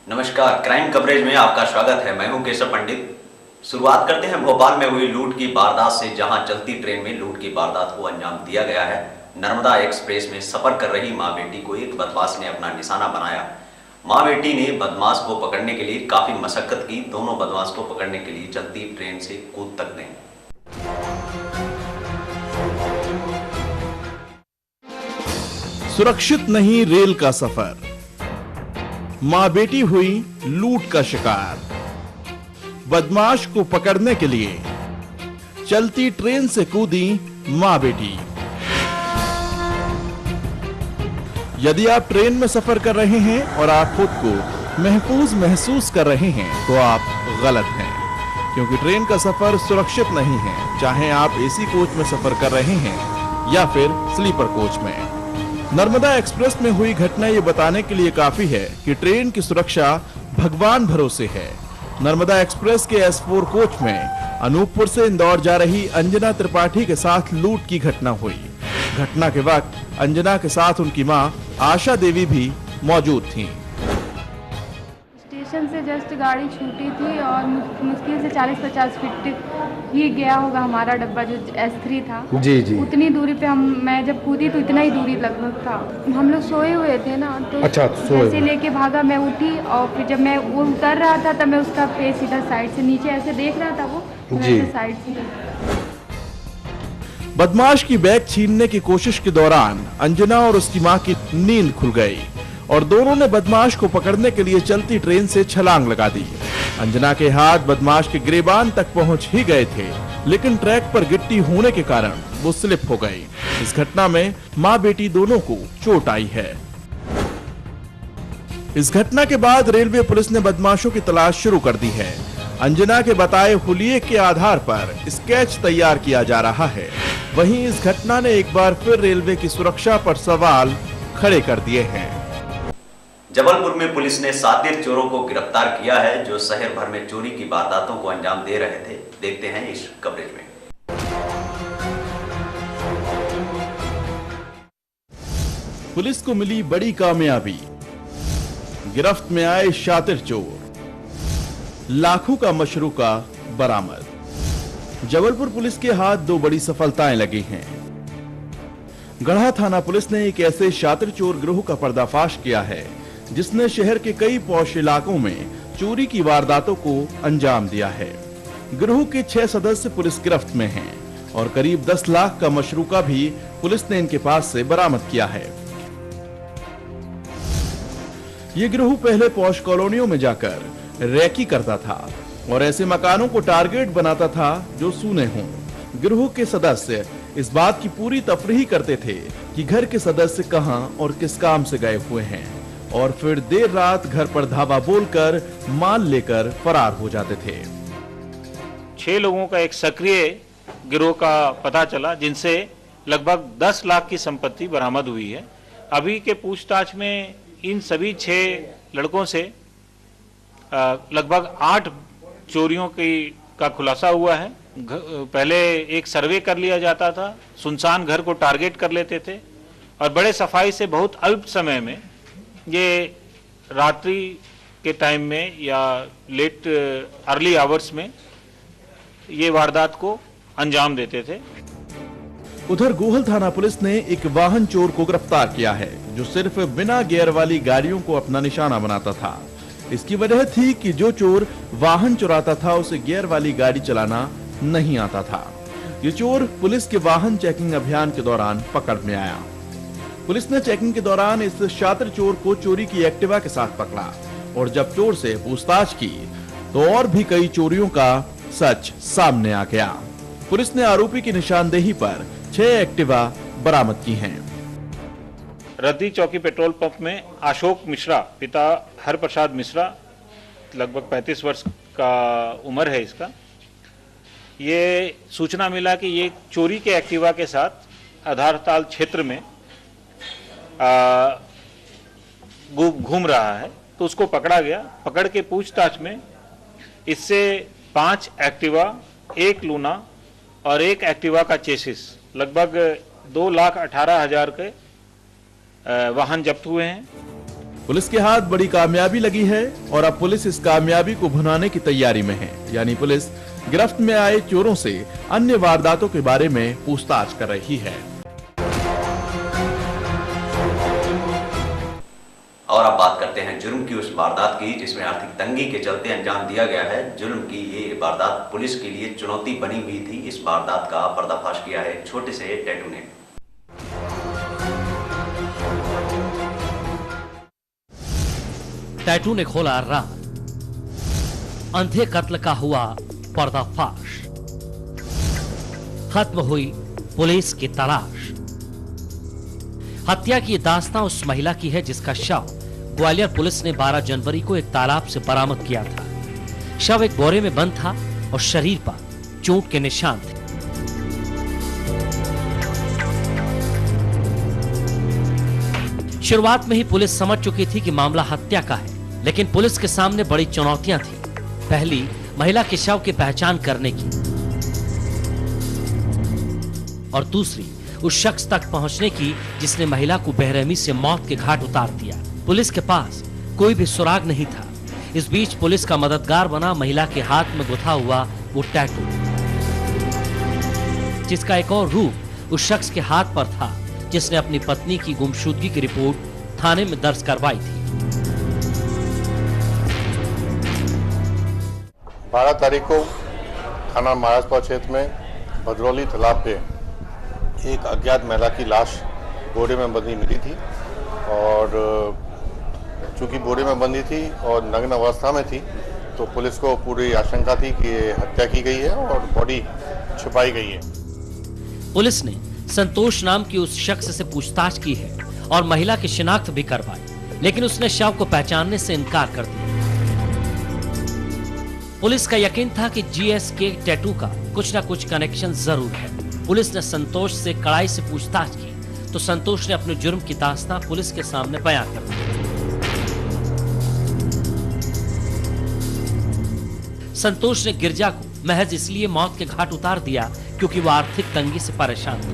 नमस्कार, crime coverage में आपका स्वागत है। मैं हूं केशव पंडित। शुरुआत करते हैं भोपाल में हुई लूट की वारदात से, जहां चलती ट्रेन में लूट की वारदात को अंजाम दिया गया है। नर्मदा एक्सप्रेस में सफर कर रही मां बेटी को एक बदमाश ने अपना निशाना बनाया। मां बेटी ने बदमाश को पकड़ने के लिए काफी मशक्कत की। दोनों बदमाश को पकड़ने के लिए चलती ट्रेन से कूद तक गए। सुरक्षित नहीं रेल का सफर, मां बेटी हुई लूट का शिकार। बदमाश को पकड़ने के लिए चलती ट्रेन से कूदी मां बेटी। यदि आप ट्रेन में सफर कर रहे हैं और आप खुद को महफूज महसूस कर रहे हैं तो आप गलत हैं, क्योंकि ट्रेन का सफर सुरक्षित नहीं है, चाहे आप एसी कोच में सफर कर रहे हैं या फिर स्लीपर कोच में। नर्मदा एक्सप्रेस में हुई घटना ये बताने के लिए काफी है कि ट्रेन की सुरक्षा भगवान भरोसे है। नर्मदा एक्सप्रेस के S4 कोच में अनूपपुर से इंदौर जा रही अंजना त्रिपाठी के साथ लूट की घटना हुई। घटना के वक्त अंजना के साथ उनकी मां आशा देवी भी मौजूद थीं। स्टेशन से जस्ट गाड़ी छूटी थी और मुश्किल से 40-50 फीट ही गया होगा हमारा डब्बा जो S3 था। जी जी। उतनी दूरी पे मैं जब कूदी तो इतना ही दूरी लगभग था। हम लोग सोए हुए थे ना, तो अच्छा, जैसे लेके भागा, मैं उठी और फिर जब मैं वो उतर रहा था तब मैं उसका फेस इधर साइड से नीचे ऐसे देख रहा था, वो वैसे साइड से। बदमाश की बैग छीनने की कोशिश के दौरान अंजना और उसकी मां की नींद खुल गई और दोनों ने बदमाश को पकड़ने के लिए चलती ट्रेन से छलांग लगा दी। अंजना के हाथ बदमाश के गिरेबान तक पहुंच ही गए थे, लेकिन ट्रैक पर गिट्टी होने के कारण वो स्लिप हो गई। इस घटना में मां बेटी दोनों को चोट आई है। इस घटना के बाद रेलवे पुलिस ने बदमाशों की तलाश शुरू कर दी है। अंजना के बताए हुलिये के आधार पर स्केच तैयार किया जा रहा है। वहीं इस घटना ने एक बार फिर रेलवे की सुरक्षा पर सवाल खड़े कर दिए हैं। जबलपुर में पुलिस ने शातिर चोरों को गिरफ्तार किया है, जो शहर भर में चोरी की वारदातों को अंजाम दे रहे थे। देखते हैं इस कवरेज में। पुलिस को मिली बड़ी कामयाबी, गिरफ्त में आए शातिर चोर, लाखों का मशरूका बरामद। जबलपुर पुलिस के हाथ दो बड़ी सफलताएं लगी हैं। गढ़ा थाना पुलिस ने एक ऐसे शातिर चोर गिरोह का पर्दाफाश किया है जिसने शहर के कई पॉश इलाकों में चोरी की वारदातों को अंजाम दिया है। गिरोह के 6 सदस्य पुलिस गिरफ्त में हैं और करीब 10 लाख का मशरूका भी पुलिस ने इनके पास से बरामद किया है। ये गिरोह पहले पॉश कॉलोनियों में जाकर रैकी करता था और ऐसे मकानों को टारगेट बनाता था जो सूने हों। गिरोह के सदस्य इस बात की पूरी तफरीह करते थे कि घर के सदस्य कहां और किस काम से गए हुए हैं, और फिर देर रात घर पर धावा बोलकर माल लेकर फरार हो जाते थे। 6 लोगों का एक सक्रिय गिरोह का पता चला, जिनसे लगभग 10 लाख की संपत्ति बरामद हुई है। अभी के पूछताछ में इन सभी 6 लड़कों से लगभग 8 चोरियों का खुलासा हुआ है। पहले एक सर्वे कर लिया जाता था, सुनसान घर को टारगेट कर लेते थे और बड़े सफाई से बहुत अल्प समय में ये रात्रि के टाइम में या लेट अर्ली आवर्स में ये वारदात को अंजाम देते थे। उधर गोहल थाना पुलिस ने एक वाहन चोर को गिरफ्तार किया है जो सिर्फ बिना गियर वाली गाड़ियों को अपना निशाना बनाता था। इसकी वजह थी कि जो चोर वाहन चुराता था उसे गियर वाली गाड़ी चलाना नहीं आता था। ये चोर पुलिस के वाहन चेकिंग अभियान के दौरान पकड़ में आया। पुलिस ने चेकिंग के दौरान इस शातिर चोर को चोरी की एक्टिवा के साथ पकड़ा और जब चोर से पूछताछ की तो और भी कई चोरियों का सच सामने आ गया। पुलिस ने आरोपी की निशानदेही पर 6 एक्टिवा बरामद की हैं। रद्दी चौकी पेट्रोल पंप में अशोक मिश्रा, पिता हरप्रसाद मिश्रा, लगभग 35 वर्ष का उम्र है इसका। ये सूचना मिला कि ये चोरी के एक्टिवा के साथ आधारताल क्षेत्र में घूम रहा है, तो उसको पकड़ा गया। पकड़ के पूछताछ में इससे 5 एक्टिवा, 1 लूना और 1 एक्टिवा का चेसिस, लगभग 2,18,000 के वाहन जब्त हुए हैं। पुलिस के हाथ बड़ी कामयाबी लगी है और अब पुलिस इस कामयाबी को भुनाने की तैयारी में है। यानी पुलिस गिरफ्त में आए चोरों से अन्य वारदातों के बारे में पूछताछ कर रही है। और अब बात करते हैं जुर्म की उस वारदात की जिसमें आर्थिक तंगी के चलते अंजाम दिया गया है। जुर्म की ये वारदात पुलिस के लिए चुनौती बनी हुई थी। इस वारदात का पर्दाफाश किया है छोटे से टैटू ने। टैटू ने खोला राज, अंधे कत्ल का हुआ पर्दाफाश, खत्म हुई पुलिस की तलाश। हत्या की दास्तां उस महिला की है जिसका शव ग्वालियर पुलिस ने 12 जनवरी को एक तालाब से बरामद किया था। शव एक बोरे में बंद था और शरीर पर चोट के निशान थे। शुरुआत में ही पुलिस समझ चुकी थी कि मामला हत्या का है, लेकिन पुलिस के सामने बड़ी चुनौतियां थी। पहली, महिला के शव की पहचान करने की, और दूसरी, उस शख्स तक पहुंचने की जिसने महिला को बेरहमी से मौत के घाट उतार दिया। पुलिस के पास कोई भी सुराग नहीं था। इस बीच पुलिस का मददगार बना महिला के हाथ में गुथा हुआ वो टैटू, जिसका एक और रूप उस शख्स के हाथ पर था जिसने अपनी पत्नी की गुमशुदगी की रिपोर्ट थाने में दर्ज करवाई थी। 12 तारीख को थाना महाराजपुर क्षेत्र में भदरौली तालाब पे एक अज्ञात महिला की लाश बोरे में बंधी मिली थी और चूंकि बोरे में बंधी थी और नग्न अवस्था में थी तो पुलिस को पूरी आशंका थी कि ये हत्या की गई है और बॉडी छुपाई गई है। पुलिस ने संतोष नाम की उस शख्स से पूछताछ की है और महिला की शिनाख्त भी करवाई, लेकिन उसने शव को पहचानने से इनकार कर दिया। पुलिस का यकीन था कि जीएसके टैटू का कुछ ना कुछ कनेक्शन जरूर है। पुलिस ने संतोष से कड़ाई से पूछताछ की तो संतोष ने अपने जुर्म की दास्तां पुलिस के सामने बयां कर दी। संतोष ने गिरजा को महज इसलिए मौत के घाट उतार दिया क्योंकि वो आर्थिक तंगी से परेशान था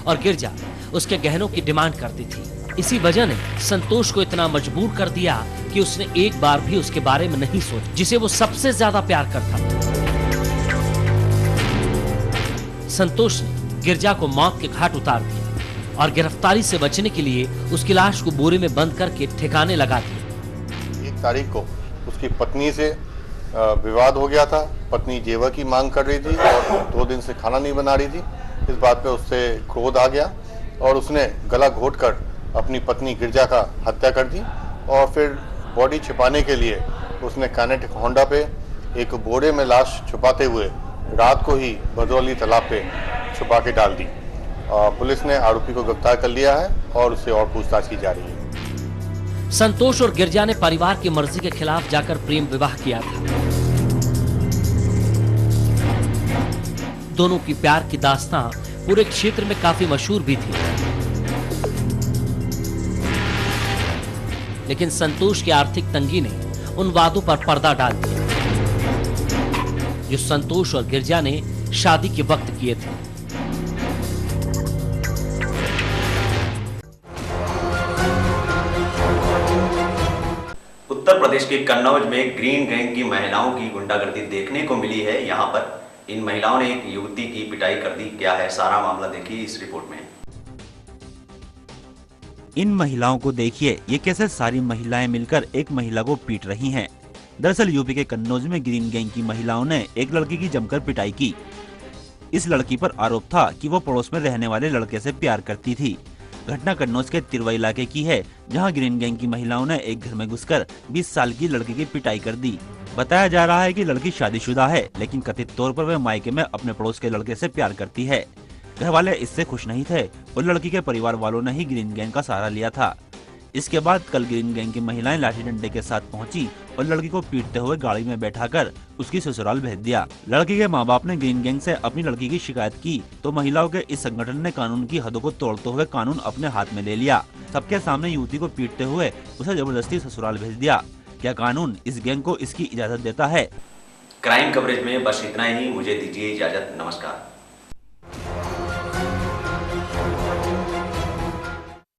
और गिरजा उसके गहनों की डिमांड करती थी। इसी वजह ने संतोष को इतना मजबूर कर दिया कि उसने एक बार भी उसके बारे में नहीं सोचा जिसे वो सबसे ज्यादा प्यार करता था। संतोष ने गिरजा को मौत के घाट उतार दिया और गिरफ्तारी से बचने के लिए उसकी लाश को बोरे में बंद करके ठिकाने लगा दिया। 1 तारीख को उसकी पत्नी से विवाद हो गया था। पत्नी जेवर की मांग कर रही थी और 2 दिन से खाना नहीं बना रही थी। इस बात पे उससे क्रोध आ गया और उसने गला घोटकर अपनी पत्नी गिरजा का हत्या कर दी और फिर बॉडी छिपाने के लिए उसने काइनेटिक होंडा पे एक बोरे में लाश छुपाते हुए रात को ही भदरौली तालाब पे छुपा के डाल दी। पुलिस ने आरोपी को गिरफ्तार कर लिया है और उससे और पूछताछ की जा रही है। संतोष और गिरजा ने परिवार की मर्जी के खिलाफ जाकर प्रेम विवाह किया था। दोनों की प्यार की दास्तां पूरे क्षेत्र में काफी मशहूर भी थी, लेकिन संतोष की आर्थिक तंगी ने उन वादों पर पर्दा डाल दिया जो संतोष और गिरजा ने शादी के वक्त किए थे। उत्तर प्रदेश के कन्नौज में ग्रीन गैंग की महिलाओं की गुंडागर्दी देखने को मिली है। यहाँ पर इन महिलाओं ने एक युवती की पिटाई कर दी। क्या है सारा मामला, देखिए इस रिपोर्ट में। इन महिलाओं को देखिए, ये कैसे सारी महिलाएं मिलकर एक महिला को पीट रही हैं। दरअसल यूपी के कन्नौज में ग्रीन गैंग की महिलाओं ने एक लड़की की जमकर पिटाई की। इस लड़की पर आरोप था कि वो पड़ोस में रहने वाले लड़के से प्यार करती थी। घटना कन्नौज के तिरवा इलाके की है, जहां ग्रीन गैंग की महिलाओं ने एक घर में घुसकर 20 साल की लड़की की पिटाई कर दी। बताया जा रहा है कि लड़की शादीशुदा है, लेकिन कथित तौर पर वह मायके में अपने पड़ोस के लड़के से प्यार करती है। घर वाले इससे खुश नहीं थे और लड़की के परिवार वालों ने ही ग्रीन गैंग का सहारा लिया था। इसके बाद कल ग्रीन गैंग की महिलाएं लाठी डंडे के साथ पहुंची और लड़की को पीटते हुए गाड़ी में बैठाकर उसकी ससुराल भेज दिया। लड़की के मां बाप ने ग्रीन गैंग से अपनी लड़की की शिकायत की तो महिलाओं के इस संगठन ने कानून की हदों को तोड़ते हुए कानून अपने हाथ में ले लिया। सबके सामने युवती को पीटते हुए उसे जबरदस्ती ससुराल भेज दिया। क्या कानून इस गैंग को इसकी इजाजत देता है? क्राइम कवरेज में बस इतना ही। मुझे दीजिए इजाजत। नमस्कार।